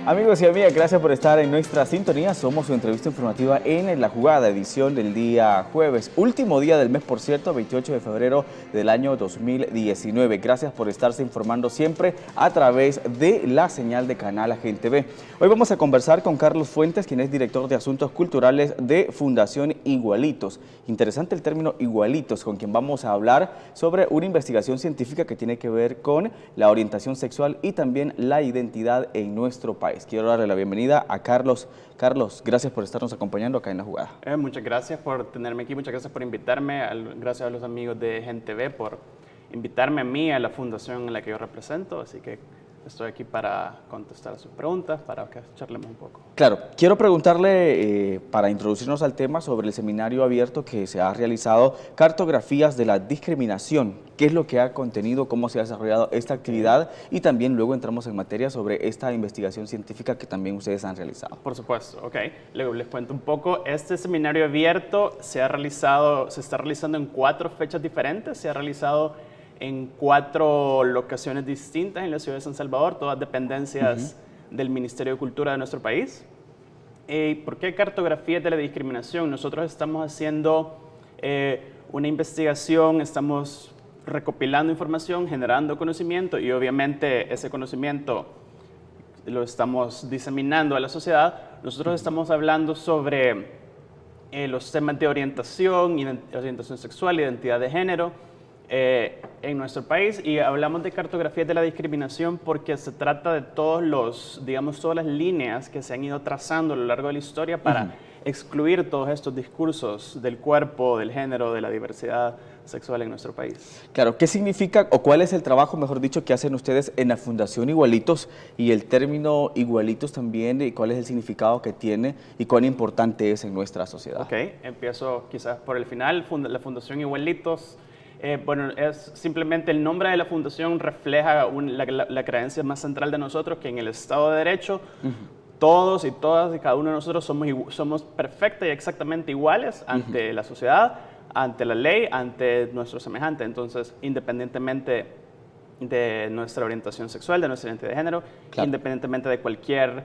Amigos y amigas, gracias por estar en nuestra sintonía. Somos su entrevista informativa en La Jugada, edición del día jueves. Último día del mes, por cierto, 28 de febrero del año 2019. Gracias por estarse informando siempre a través de la señal de Canal Agente B. Hoy vamos a conversar con Carlos Fuentes, quien es director de Asuntos Culturales de Fundación Igualitos. Interesante el término Igualitos, con quien vamos a hablar sobre una investigación científica que tiene que ver con la orientación sexual y también la identidad en nuestro país. Quiero darle la bienvenida a Carlos. Carlos, gracias por estarnos acompañando acá en La Jugada. Muchas gracias por tenerme aquí, muchas gracias por invitarme, gracias a los amigos de Gente B por invitarme a mí, a la fundación en la que yo represento, así que estoy aquí para contestar sus preguntas, para que charlemos un poco. Claro, quiero preguntarle, para introducirnos al tema, sobre el seminario abierto que se ha realizado, Cartografías de la Discriminación. ¿Qué es lo que ha contenido, cómo se ha desarrollado esta actividad? Y también luego entramos en materia sobre esta investigación científica que también ustedes han realizado. Por supuesto, ok. Luego les cuento un poco. Este seminario abierto se está realizando en 4 fechas diferentes. Se ha realizado en 4 locaciones distintas en la ciudad de San Salvador, todas dependencias del Ministerio de Cultura de nuestro país. ¿Por qué cartografías de la discriminación? Nosotros estamos haciendo una investigación, estamos recopilando información, generando conocimiento y obviamente ese conocimiento lo estamos diseminando a la sociedad. Nosotros estamos hablando sobre los temas de orientación sexual, identidad de género, en nuestro país, y hablamos de cartografías de la discriminación porque se trata de todas las líneas que se han ido trazando a lo largo de la historia para excluir todos estos discursos del cuerpo, del género, de la diversidad sexual en nuestro país. Claro, ¿qué significa o cuál es el trabajo, mejor dicho, que hacen ustedes en la Fundación Igualitos y el término Igualitos también, y cuál es el significado que tiene y cuán importante es en nuestra sociedad? Ok, empiezo quizás por el final. La Fundación Igualitos, bueno, es simplemente el nombre de la fundación refleja la creencia más central de nosotros, que en el Estado de Derecho todos y todas y cada uno de nosotros somos perfecta y exactamente iguales ante la sociedad, ante la ley, ante nuestro semejante. Entonces, independientemente de nuestra orientación sexual, de nuestra identidad de género, claro, independientemente de cualquiera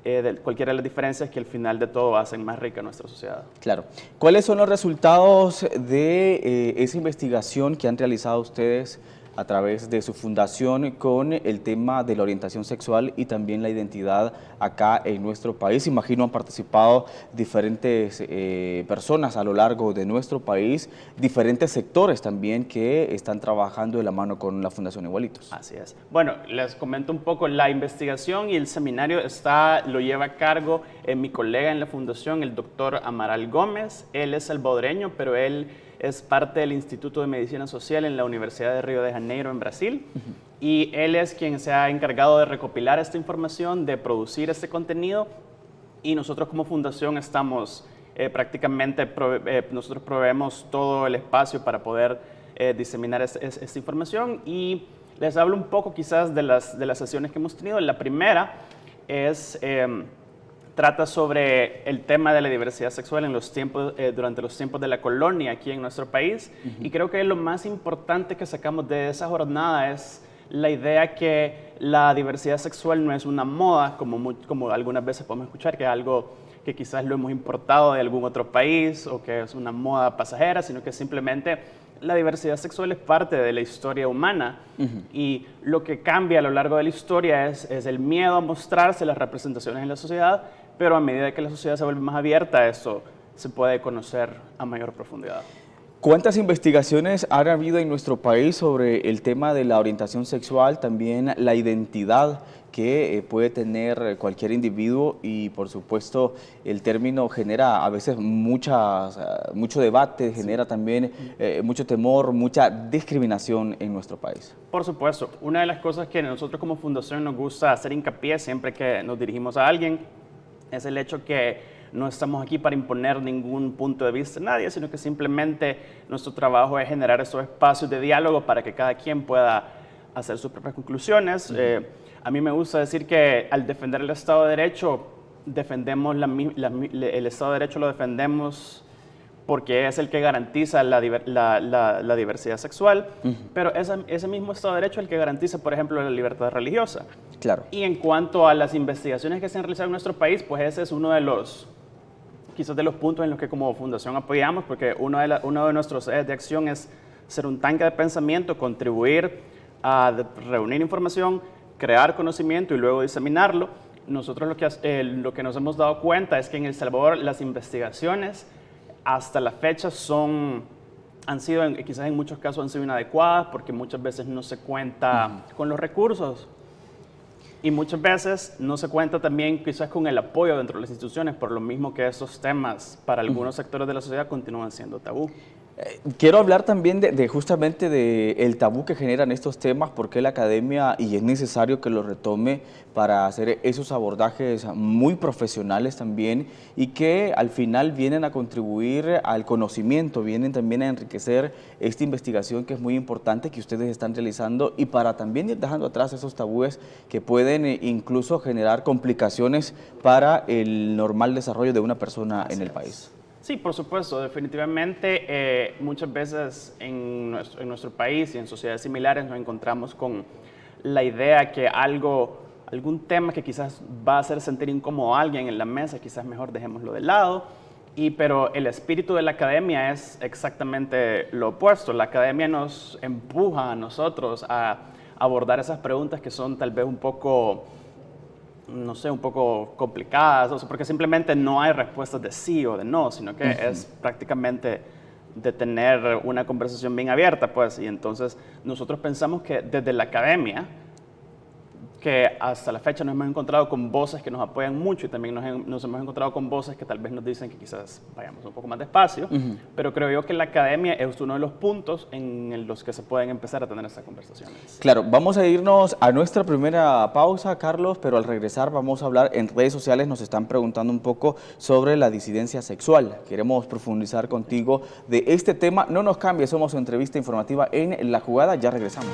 de las diferencias que al final de todo hacen más rica nuestra sociedad. Claro. ¿Cuáles son los resultados de esa investigación que han realizado ustedes a través de su fundación con el tema de la orientación sexual y también la identidad acá en nuestro país? Imagino han participado diferentes personas a lo largo de nuestro país, diferentes sectores también que están trabajando de la mano con la Fundación Igualitos. Así es. Bueno, les comento un poco. La investigación y el seminario lo lleva a cargo mi colega en la fundación, el doctor Amaral Gómez. Él es salvadoreño, pero él es parte del Instituto de Medicina Social en la Universidad de Río de Janeiro, en Brasil. Y él es quien se ha encargado de recopilar esta información, de producir este contenido. Y nosotros como fundación estamos nosotros proveemos todo el espacio para poder diseminar esta información. Y les hablo un poco quizás de las sesiones que hemos tenido. La primera trata sobre el tema de la diversidad sexual durante los tiempos de la colonia aquí en nuestro país. Y creo que lo más importante que sacamos de esa jornada es la idea que la diversidad sexual no es una moda, como algunas veces podemos escuchar, que es algo que quizás lo hemos importado de algún otro país o que es una moda pasajera, sino que simplemente la diversidad sexual es parte de la historia humana. Y lo que cambia a lo largo de la historia es el miedo a mostrarse las representaciones en la sociedad, pero a medida que la sociedad se vuelve más abierta, eso se puede conocer a mayor profundidad. ¿Cuántas investigaciones han habido en nuestro país sobre el tema de la orientación sexual, también la identidad que puede tener cualquier individuo? Y por supuesto el término genera a veces mucho debate, genera también mucho temor, mucha discriminación en nuestro país. Por supuesto, una de las cosas que nosotros como fundación nos gusta hacer hincapié siempre que nos dirigimos a alguien es el hecho que no estamos aquí para imponer ningún punto de vista a nadie, sino que simplemente nuestro trabajo es generar esos espacios de diálogo para que cada quien pueda hacer sus propias conclusiones. A mí me gusta decir que al defender el Estado de Derecho, el Estado de Derecho lo defendemos porque es el que garantiza la diversidad sexual, pero ese mismo Estado de Derecho es el que garantiza, por ejemplo, la libertad religiosa. Claro. Y en cuanto a las investigaciones que se han realizado en nuestro país, pues ese es uno de los, quizás de los puntos en los que como fundación apoyamos, porque uno de nuestros ejes de acción es ser un tanque de pensamiento, contribuir a reunir información, crear conocimiento y luego diseminarlo. Nosotros lo que nos hemos dado cuenta es que en El Salvador las investigaciones hasta la fecha han sido, quizás en muchos casos han sido inadecuadas porque muchas veces no se cuenta con los recursos y muchas veces no se cuenta también quizás con el apoyo dentro de las instituciones, por lo mismo que estos temas para algunos sectores de la sociedad continúan siendo tabú. Quiero hablar también justamente del tabú que generan estos temas, porque la academia, y es necesario que lo retome para hacer esos abordajes muy profesionales también, y que al final vienen a contribuir al conocimiento, vienen también a enriquecer esta investigación que es muy importante que ustedes están realizando, y para también ir dejando atrás esos tabúes que pueden incluso generar complicaciones para el normal desarrollo de una persona en el país. Sí, por supuesto, definitivamente muchas veces en nuestro país y en sociedades similares nos encontramos con la idea que algún tema que quizás va a hacer sentir incómodo a alguien en la mesa, quizás mejor dejémoslo de lado, pero el espíritu de la academia es exactamente lo opuesto. La academia nos empuja a nosotros a abordar esas preguntas que son tal vez un poco, no sé, un poco complicadas, o sea, porque simplemente no hay respuestas de sí o de no, sino que es prácticamente de tener una conversación bien abierta, pues, y entonces nosotros pensamos que desde la academia, que hasta la fecha nos hemos encontrado con voces que nos apoyan mucho y también nos hemos encontrado con voces que tal vez nos dicen que quizás vayamos un poco más despacio, pero creo yo que la academia es uno de los puntos en los que se pueden empezar a tener estas conversaciones. Claro, vamos a irnos a nuestra primera pausa, Carlos, pero al regresar vamos a hablar. En redes sociales nos están preguntando un poco sobre la disidencia sexual. Queremos profundizar contigo de este tema. No nos cambies, somos su entrevista informativa en La Jugada. Ya regresamos.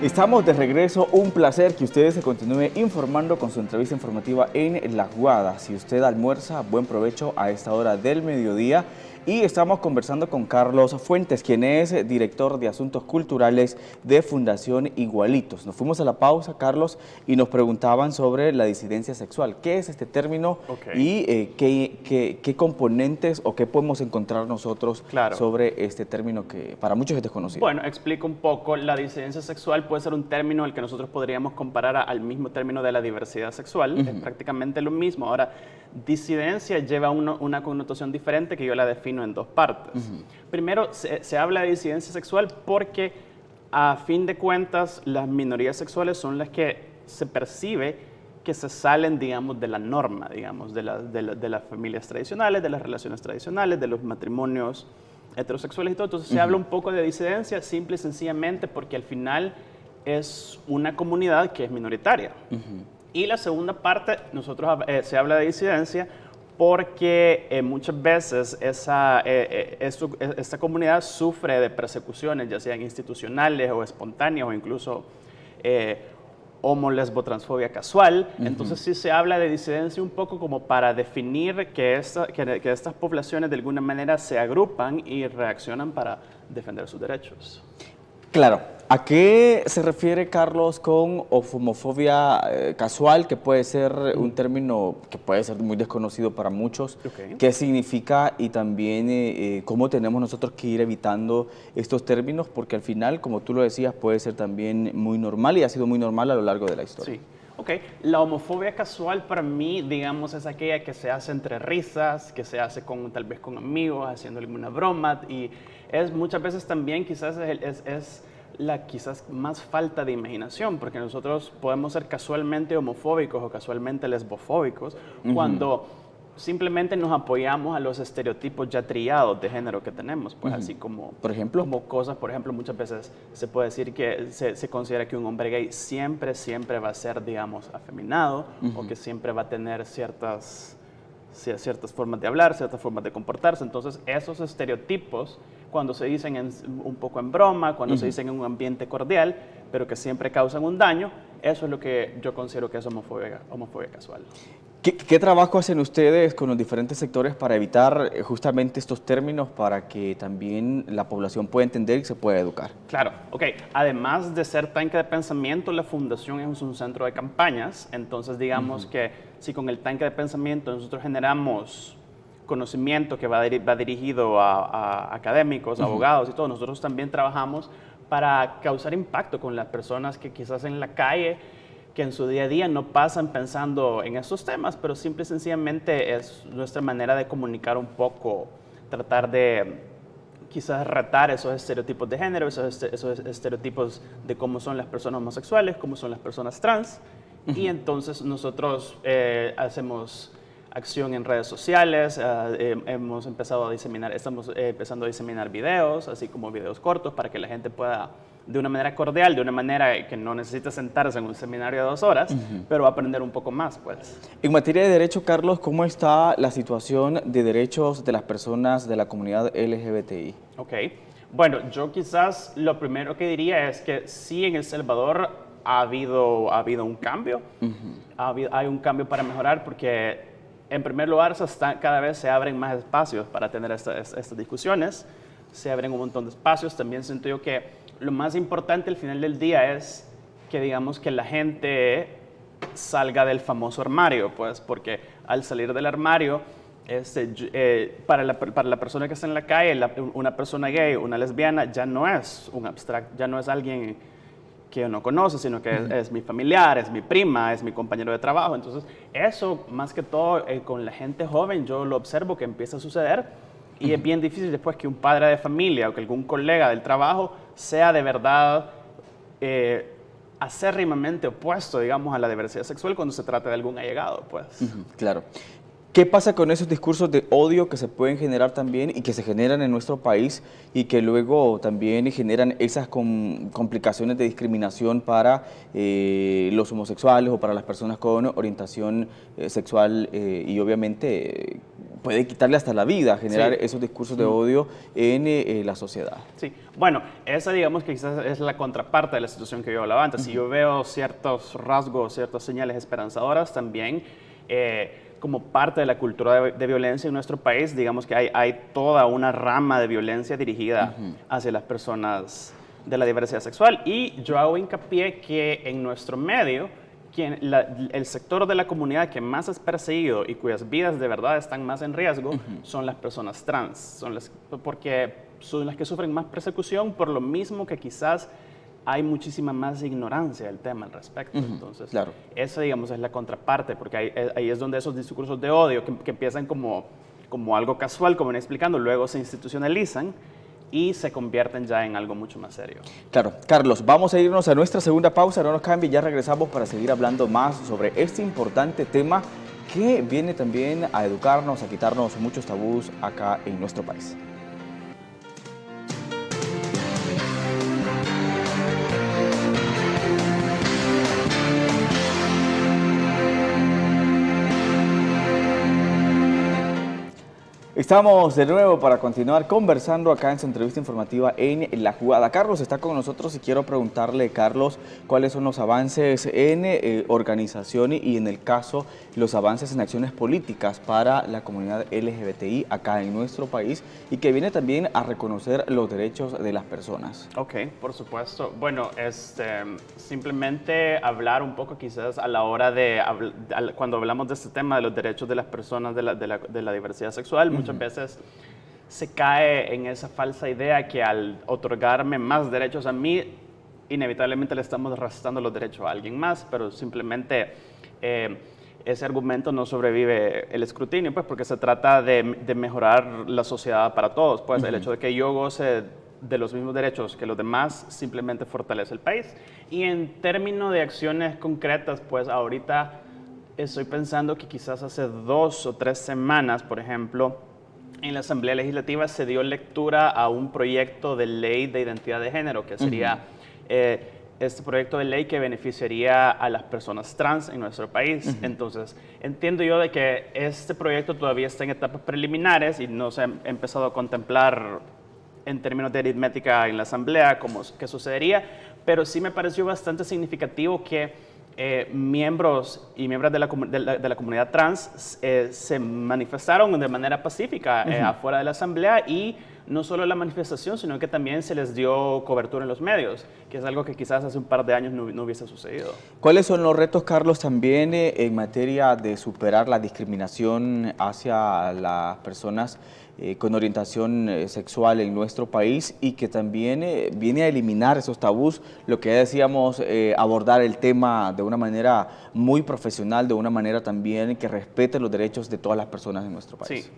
Estamos de regreso, un placer que ustedes se continúen informando con su entrevista informativa en La Jugada. Si usted almuerza, buen provecho a esta hora del mediodía. Y estamos conversando con Carlos Fuentes, quien es director de Asuntos Culturales de Fundación Igualitos. Nos fuimos a la pausa, Carlos, y nos preguntaban sobre la disidencia sexual. ¿Qué es este término y qué componentes o qué podemos encontrar nosotros sobre este término que para muchos es desconocido? Bueno, explico un poco. La disidencia sexual puede ser un término al que nosotros podríamos comparar al mismo término de la diversidad sexual. Es prácticamente lo mismo. Ahora, disidencia lleva una connotación diferente que yo la defino en dos partes. Primero, se habla de disidencia sexual porque a fin de cuentas las minorías sexuales son las que se percibe que se salen, digamos, de la norma, digamos, de las familias tradicionales, de las relaciones tradicionales, de los matrimonios heterosexuales y todo. Entonces se habla un poco de disidencia simple y sencillamente porque al final es una comunidad que es minoritaria. Y la segunda parte, se habla de disidencia porque muchas veces esta comunidad sufre de persecuciones, ya sean institucionales o espontáneas o incluso homo, lesbo, transfobia casual. Entonces sí se habla de disidencia un poco como para definir que estas poblaciones de alguna manera se agrupan y reaccionan para defender sus derechos. Claro. ¿A qué se refiere, Carlos, con homofobia casual, que puede ser un término que puede ser muy desconocido para muchos? ¿Qué significa y también cómo tenemos nosotros que ir evitando estos términos? Porque al final, como tú lo decías, puede ser también muy normal y ha sido muy normal a lo largo de la historia. Sí. La homofobia casual para mí, digamos, es aquella que se hace entre risas, que se hace tal vez con amigos, haciendo alguna broma, y es muchas veces también quizás es la quizás más falta de imaginación, porque nosotros podemos ser casualmente homofóbicos o casualmente lesbofóbicos cuando simplemente nos apoyamos a los estereotipos ya trillados de género que tenemos, pues así como, por ejemplo, por ejemplo, muchas veces se puede decir que se considera que un hombre gay siempre va a ser, digamos, afeminado o que siempre va a tener ciertas formas de hablar, ciertas formas de comportarse. Entonces, esos estereotipos cuando se dicen un poco en broma, cuando se dicen en un ambiente cordial, pero que siempre causan un daño. Eso es lo que yo considero que es homofobia casual. ¿Qué trabajo hacen ustedes con los diferentes sectores para evitar justamente estos términos para que también la población pueda entender y se pueda educar? Claro, ok. Además de ser tanque de pensamiento, la fundación es un centro de campañas. Entonces, digamos que si con el tanque de pensamiento nosotros generamos conocimiento que va dirigido a académicos, abogados y todo, nosotros también trabajamos para causar impacto con las personas que quizás en la calle, que en su día a día no pasan pensando en estos temas, pero simple y sencillamente es nuestra manera de comunicar un poco, tratar de quizás retar esos estereotipos de género, esos estereotipos de cómo son las personas homosexuales, cómo son las personas trans. Y entonces nosotros hacemos acción en redes sociales, estamos empezando a diseminar videos, así como videos cortos, para que la gente pueda, de una manera cordial, de una manera que no necesita sentarse en un seminario de 2 horas, pero aprender un poco más, pues. En materia de derecho, Carlos, ¿cómo está la situación de derechos de las personas de la comunidad LGBTI? Ok, bueno, yo quizás lo primero que diría es que sí, en El Salvador ha habido un cambio, hay un cambio para mejorar, porque en primer lugar cada vez se abren más espacios para tener estas discusiones, se abren un montón de espacios. También siento yo que lo más importante al final del día es que, digamos, que la gente salga del famoso armario, pues, porque al salir del armario, para la persona que está en la calle, una persona gay, una lesbiana, ya no es un abstracto, ya no es alguien que uno conoce, sino que es mi familiar, es mi prima, es mi compañero de trabajo. Entonces, eso, más que todo, con la gente joven, yo lo observo que empieza a suceder, y es bien difícil después que un padre de familia o que algún colega del trabajo sea de verdad acérrimamente opuesto, digamos, a la diversidad sexual cuando se trata de algún allegado, pues. Claro. ¿Qué pasa con esos discursos de odio que se pueden generar también y que se generan en nuestro país y que luego también generan esas complicaciones de discriminación para los homosexuales o para las personas con orientación sexual y obviamente puede quitarle hasta la vida generar esos discursos de odio en la sociedad? Sí, bueno, esa digamos que quizás es la contraparte de la situación que yo hablaba antes. Si yo veo ciertos rasgos, ciertas señales esperanzadoras también, como parte de la cultura de violencia en nuestro país, digamos que hay toda una rama de violencia dirigida hacia las personas de la diversidad sexual. Y yo hago hincapié que en nuestro medio, el sector de la comunidad que más es perseguido y cuyas vidas de verdad están más en riesgo son las personas trans, porque son las que sufren más persecución, por lo mismo que quizás hay muchísima más ignorancia del tema al respecto. Entonces, claro. Esa, digamos, es la contraparte, porque ahí es donde esos discursos de odio que empiezan como algo casual, como venía explicando, luego se institucionalizan y se convierten ya en algo mucho más serio. Claro. Carlos, vamos a irnos a nuestra segunda pausa, no nos cambie, ya regresamos para seguir hablando más sobre este importante tema que viene también a educarnos, a quitarnos muchos tabús acá en nuestro país. Estamos de nuevo para continuar conversando acá en su entrevista informativa en La Jugada. Carlos está con nosotros y quiero preguntarle, Carlos, cuáles son los avances en organización y en el caso, los avances en acciones políticas para la comunidad LGBTI acá en nuestro país y que viene también a reconocer los derechos de las personas. Ok, por supuesto. Bueno, simplemente hablar un poco quizás a la hora de, cuando hablamos de este tema de los derechos de las personas de la diversidad sexual, muchas veces se cae en esa falsa idea que al otorgarme más derechos a mí, inevitablemente le estamos restando los derechos a alguien más, pero simplemente ese argumento no sobrevive el escrutinio, pues porque se trata de mejorar la sociedad para todos. Pues el hecho de que yo goce de los mismos derechos que los demás simplemente fortalece el país. Y en términos de acciones concretas, pues ahorita estoy pensando que quizás hace 2 o 3 semanas, por ejemplo, en la Asamblea Legislativa se dio lectura a un proyecto de ley de identidad de género, que sería este proyecto de ley que beneficiaría a las personas trans en nuestro país. Entonces, entiendo yo de que este proyecto todavía está en etapas preliminares y no se ha empezado a contemplar en términos de aritmética en la asamblea, qué sucedería, pero sí me pareció bastante significativo que miembros y miembros de la comunidad trans se manifestaron de manera pacífica afuera de la asamblea, y no solo la manifestación, sino que también se les dio cobertura en los medios, que es algo que quizás hace un par de años no hubiese sucedido. ¿Cuáles son los retos, Carlos, también en materia de superar la discriminación hacia las personas con orientación sexual en nuestro país, y que también viene a eliminar esos tabús, lo que ya decíamos, abordar el tema de una manera muy profesional, de una manera también que respete los derechos de todas las personas en nuestro país? Sí.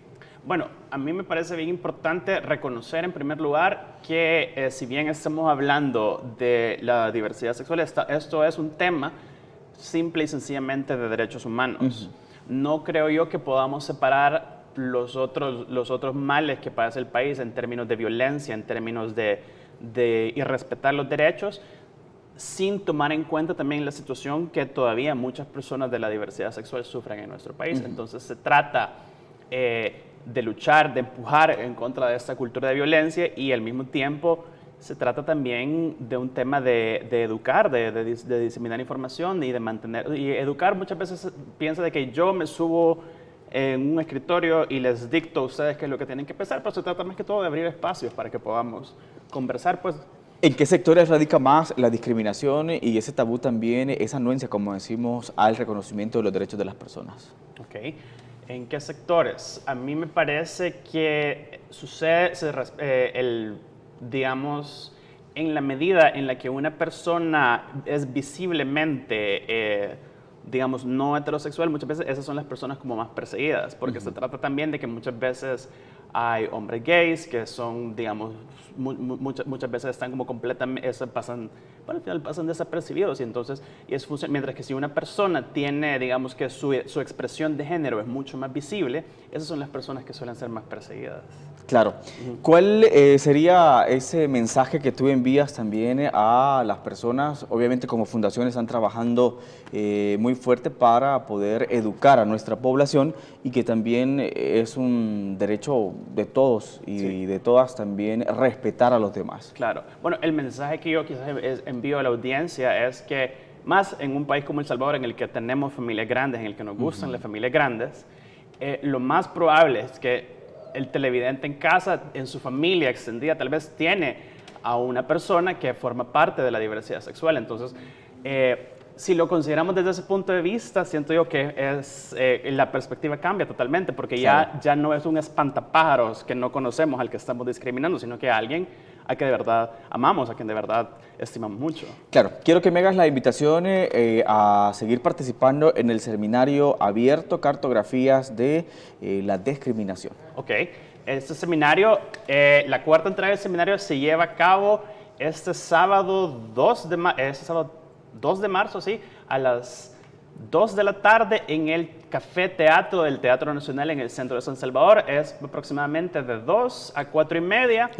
Bueno, a mí me parece bien importante reconocer en primer lugar que si bien estamos hablando de la diversidad sexual, esto es un tema simple y sencillamente de derechos humanos. No creo yo que podamos separar los otros males que padece el país en términos de violencia, en términos de irrespetar los derechos, sin tomar en cuenta también la situación que todavía muchas personas de la diversidad sexual sufren en nuestro país. Entonces se trata de luchar, de empujar en contra de esta cultura de violencia, y al mismo tiempo se trata también de un tema de educar, de diseminar información y de mantener. Y educar muchas veces piensa de que yo me subo en un escritorio y les dicto a ustedes qué es lo que tienen que pensar, pero se trata más que todo de abrir espacios para que podamos conversar, pues. ¿En qué sectores radica más la discriminación y ese tabú también, esa anuencia, como decimos, al reconocimiento de los derechos de las personas? Ok. ¿En qué sectores? A mí me parece que sucede, digamos, en la medida en la que una persona es visiblemente, digamos, no heterosexual, muchas veces esas son las personas como más perseguidas, porque se trata también de que muchas veces hay hombres gays que son, digamos, muchas veces están como completamente, al final pasan desapercibidos, y entonces, mientras que si una persona tiene, digamos, que su expresión de género es mucho más visible, esas son las personas que suelen ser más perseguidas. Claro. ¿Cuál sería ese mensaje que tú envías también a las personas? Obviamente como fundaciones están trabajando muy fuerte para poder educar a nuestra población, y que también es un derecho de todos y de todas también respetar a los demás. Claro. Bueno, el mensaje que yo quizás envío a la audiencia es que, más en un país como El Salvador, en el que tenemos familias grandes, en el que nos gustan las familias grandes, lo más probable es que el televidente en casa, en su familia extendida, tal vez tiene a una persona que forma parte de la diversidad sexual. Entonces, si lo consideramos desde ese punto de vista, siento yo que la perspectiva cambia totalmente, porque ya no es un espantapájaros que no conocemos al que estamos discriminando, sino que alguien a que de verdad amamos, a quien de verdad estimamos mucho. Claro, quiero que me hagas la invitación a seguir participando en el seminario abierto Cartografías de la Discriminación. Ok, este seminario, la cuarta entrega del seminario se lleva a cabo este sábado 2 de marzo, sí, a las 2 de la tarde en el Café Teatro del Teatro Nacional en el centro de San Salvador. Es aproximadamente de 2 a 4 y media.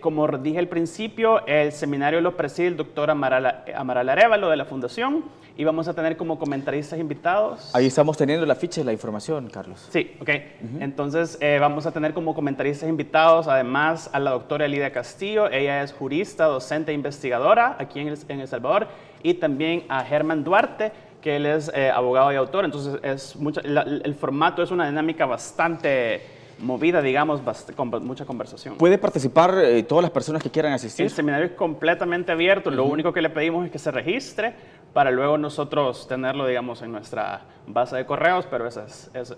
Como dije al principio, el seminario lo preside el doctor Amaral Arévalo de la Fundación, y vamos a tener como comentaristas invitados. Ahí estamos teniendo la ficha y la información, Carlos. Sí, ok. Entonces vamos a tener como comentaristas invitados además a la doctora Lidia Castillo. Ella es jurista, docente e investigadora aquí en El Salvador, y también a Germán Duarte, que él es abogado y autor. Entonces el formato es una dinámica bastante movida, digamos, con mucha conversación. ¿Puede participar todas las personas que quieran asistir? El seminario es completamente abierto. Lo único que le pedimos es que se registre para luego nosotros tenerlo, digamos, en nuestra base de correos, pero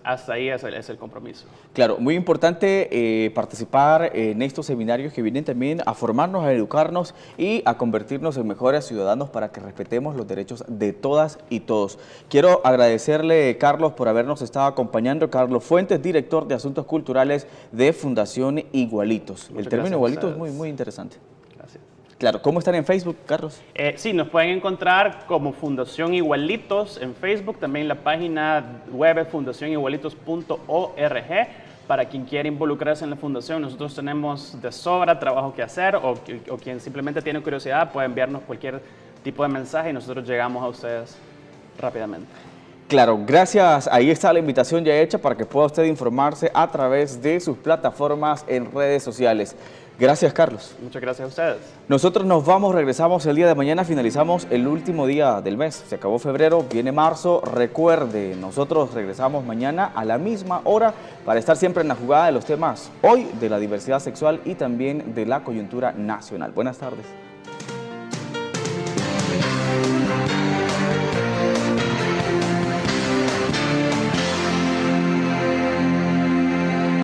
hasta ahí es el compromiso. Claro, muy importante participar en estos seminarios que vienen también a formarnos, a educarnos y a convertirnos en mejores ciudadanos para que respetemos los derechos de todas y todos. Quiero agradecerle, Carlos, por habernos estado acompañando. Carlos Fuentes, director de Asuntos Culturales de Fundación Igualitos. El término Igualitos es muy, muy interesante. Gracias. Claro, ¿cómo están en Facebook, Carlos? Sí, nos pueden encontrar como Fundación Igualitos en Facebook, también la página web es fundacionigualitos.org. Para quien quiera involucrarse en la fundación, nosotros tenemos de sobra trabajo que hacer, o quien simplemente tiene curiosidad puede enviarnos cualquier tipo de mensaje y nosotros llegamos a ustedes rápidamente. Claro, gracias. Ahí está la invitación ya hecha para que pueda usted informarse a través de sus plataformas en redes sociales. Gracias, Carlos. Muchas gracias a ustedes. Nosotros nos vamos, regresamos el día de mañana, finalizamos el último día del mes. Se acabó febrero, viene marzo. Recuerde, nosotros regresamos mañana a la misma hora para estar siempre en la jugada de los temas hoy de la diversidad sexual y también de la coyuntura nacional. Buenas tardes.